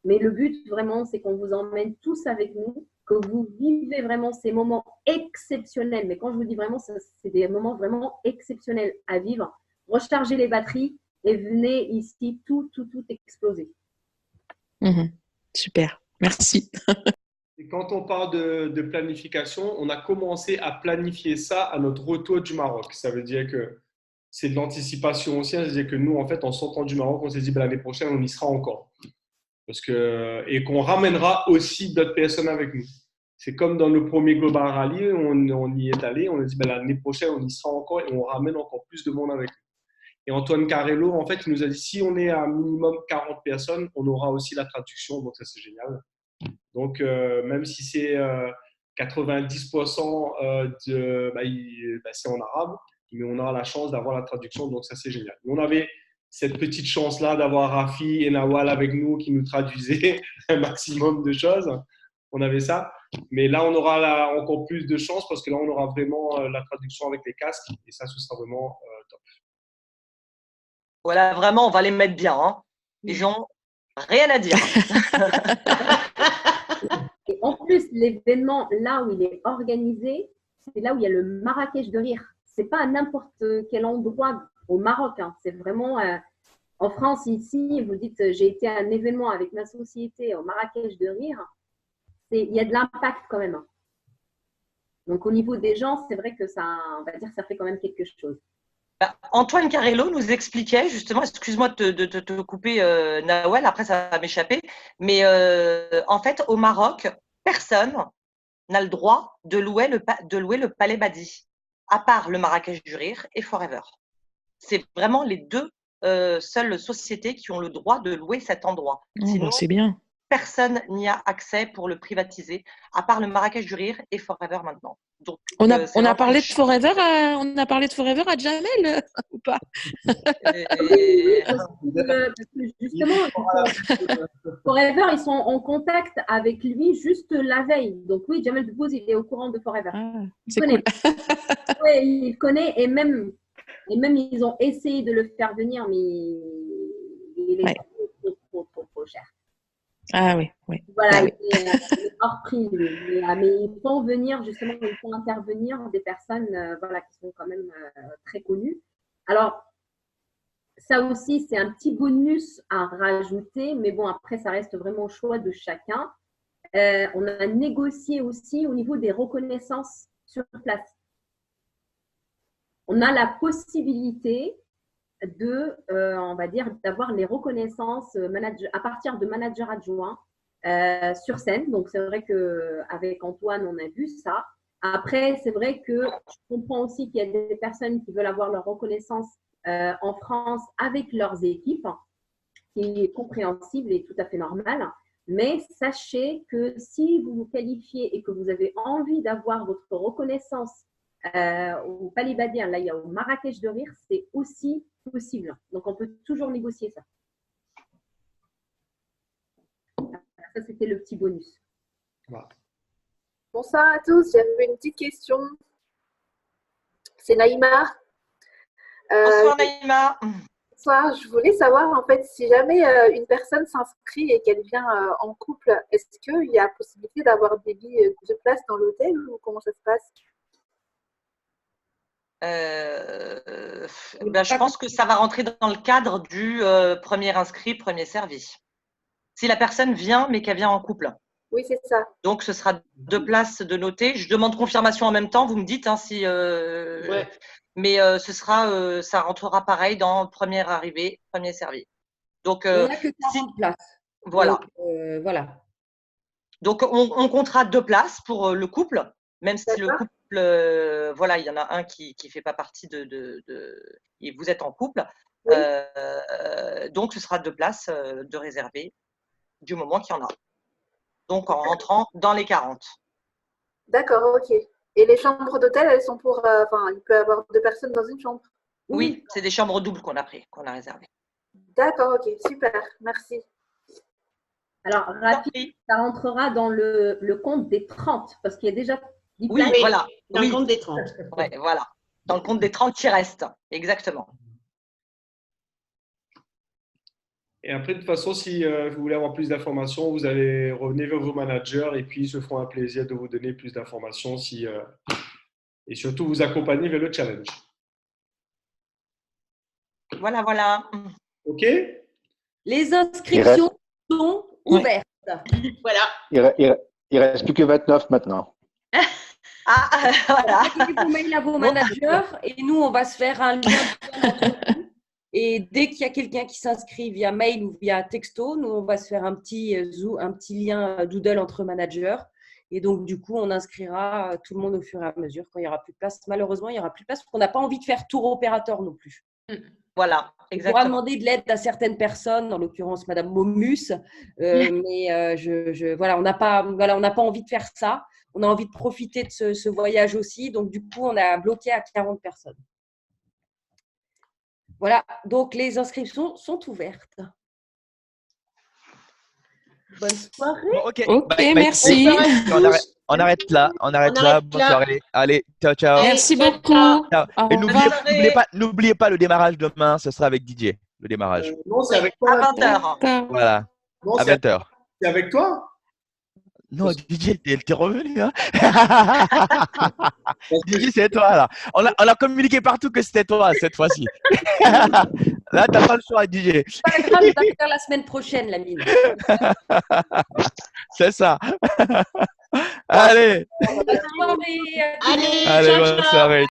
Mais le but, vraiment, c'est qu'on vous emmène tous avec nous, que vous vivez vraiment ces moments exceptionnels. Mais quand je vous dis vraiment, c'est des moments vraiment exceptionnels à vivre. Rechargez les batteries et venez ici tout exploser.
Super, merci.
Et quand on parle de planification, on a commencé à planifier ça à notre retour du Maroc. Ça veut dire que c'est de l'anticipation aussi. C'est-à-dire que nous, en fait, en sortant du Maroc, on s'est dit l'année prochaine, on y sera encore. Et qu'on ramènera aussi d'autres personnes avec nous. C'est comme dans le premier Global Rally, on y est allé, on a dit l'année prochaine, on y sera encore et on ramène encore plus de monde avec nous. Et Antoine Carrello, en fait, il nous a dit si on est à minimum 40 personnes, on aura aussi la traduction. Donc, ça, c'est génial. Donc, même si c'est 90% c'est en arabe, mais on aura la chance d'avoir la traduction. Donc, ça, c'est génial. Et on avait cette petite chance-là d'avoir Rafi et Nawal avec nous qui nous traduisaient un maximum de choses. On avait ça. Mais là, on aura encore plus de chance parce que là, on aura vraiment la traduction avec les casques. Et ça, ce sera vraiment top.
Voilà, vraiment, on va les mettre bien. Hein. Les gens, rien à dire.
Et en plus, l'événement, là où il est organisé, c'est là où il y a le Marrakech de rire. C'est pas à n'importe quel endroit au Maroc. Hein. C'est vraiment en France, ici, vous dites j'ai été à un événement avec ma société au Marrakech de rire. Il y a de l'impact quand même. Donc au niveau des gens, c'est vrai que ça, on va dire, ça fait quand même quelque chose.
Antoine Carrello nous expliquait justement, excuse-moi de te couper Nawel, après ça va m'échapper, mais en fait au Maroc, personne n'a le droit de louer le Palais Badi, à part le Marrakech du Rire et Forever. C'est vraiment les deux seules sociétés qui ont le droit de louer cet endroit. Sinon,
c'est bien.
Personne n'y a accès pour le privatiser, à part le Marrakech du Rire et Forever maintenant. Donc,
on a parlé de Forever à Jamel ou pas?
Justement, Forever, ils sont en contact avec lui juste la veille. Donc oui, Jamel Debbouze, il est au courant de Forever.
C'est cool.
Oui, il connaît et même ils ont essayé de le faire venir, mais il est trop cher.
Ah oui.
Voilà, il est hors prix, lui. Mais ils font venir, justement, ils font intervenir des personnes qui sont quand même très connues. Alors, ça aussi, c'est un petit bonus à rajouter, mais bon, après, ça reste vraiment au choix de chacun. On a négocié aussi au niveau des reconnaissances sur place. On a la possibilité on va dire, d'avoir les reconnaissances à partir de managers adjoints sur scène. Donc, c'est vrai qu'avec Antoine, on a vu ça. Après, c'est vrai que je comprends aussi qu'il y a des personnes qui veulent avoir leur reconnaissance en France avec leurs équipes, qui est compréhensible et tout à fait normal. Mais sachez que si vous vous qualifiez et que vous avez envie d'avoir votre reconnaissance au Palais Badien, là, il y a au Marrakech de Rire, c'est aussi possible. Donc, on peut toujours négocier ça. Ça, c'était le petit bonus.
Voilà.
Bonsoir à tous, j'avais une petite question. C'est Naïma.
Bonsoir Naïma.
Bonsoir, je voulais savoir en fait si jamais une personne s'inscrit et qu'elle vient en couple, est-ce qu'il y a possibilité d'avoir des billets de place dans l'hôtel ou comment ça se passe?
Je pense que ça va rentrer dans le cadre du premier inscrit, premier servi. Si la personne vient, mais qu'elle vient en couple.
Oui, c'est ça.
Donc, ce sera 2 places de noter. Je demande confirmation en même temps. Vous me dites si.
Ouais.
Mais ça rentrera pareil dans premier arrivé, premier servi. Donc,
On n'a que 40 places.
voilà.
Donc, voilà.
Donc, on comptera 2 places pour le couple, même si le
D'accord.
couple, voilà, il y en a un qui ne fait pas partie et vous êtes en couple.
Oui.
Donc, ce sera 2 places de réservées du moment qu'il y en a. Donc, en rentrant dans les 40.
D'accord, ok. Et les chambres d'hôtel, elles sont pour… il peut y avoir 2 personnes dans une chambre.
Oui, c'est des chambres doubles qu'on a réservées.
D'accord, ok, super, merci.
Alors, rapide, ça rentrera dans le compte des 30 parce qu'il y a déjà 10
Oui,
places.
voilà.
Dans le compte des 30.
Ouais, voilà. Dans le compte des 30 qui restent. Exactement.
Et après, de toute façon, si vous voulez avoir plus d'informations, vous allez revenir vers vos managers et puis ils se feront un plaisir de vous donner plus d'informations et surtout vous accompagner vers le challenge.
Voilà, voilà.
OK?
Les inscriptions sont ouvertes.
Voilà.
Il reste plus que 29 maintenant.
Ah, voilà.
Envoyez vos mails à vos managers et nous, on va se faire un lien entre nous. Et dès qu'il y a quelqu'un qui s'inscrit via mail ou via texto, nous, on va se faire un petit lien Doodle entre managers. Et donc, du coup, on inscrira tout le monde au fur et à mesure quand il n'y aura plus de place. Malheureusement, il n'y aura plus de place parce qu'on n'a pas envie de faire tour opérateur non plus.
Voilà,
On pourra
exactement.
demander de l'aide à certaines personnes, en l'occurrence Madame Momus, mais voilà, on n'a pas envie de faire ça. On a envie de profiter de ce voyage aussi. Donc, du coup, on a bloqué à 40 personnes. Voilà, donc les inscriptions sont ouvertes. Bonne soirée.
Bon, ok,
merci.
On arrête là. Bonne soirée. Allez, ciao, ciao.
Merci
Ciao,
beaucoup.
ciao.
Et
Au revoir.
n'oubliez pas le démarrage demain, ce sera avec Didier. Le démarrage.
Non, c'est avec toi.
À 20h.
D'accord.
Voilà,
Non,
à 20h.
c'est avec toi.
Non, Didier, t'es revenu. Hein. Didier, c'est toi là. On a communiqué partout que c'était toi cette fois-ci. Là, t'as pas le choix, Didier.
Pas grave, il va faire la semaine prochaine, la mine.
C'est ça. Allez.
Bonne soirée.
Allez,
Allez,
ciao,
bonne
ciao.
soirée.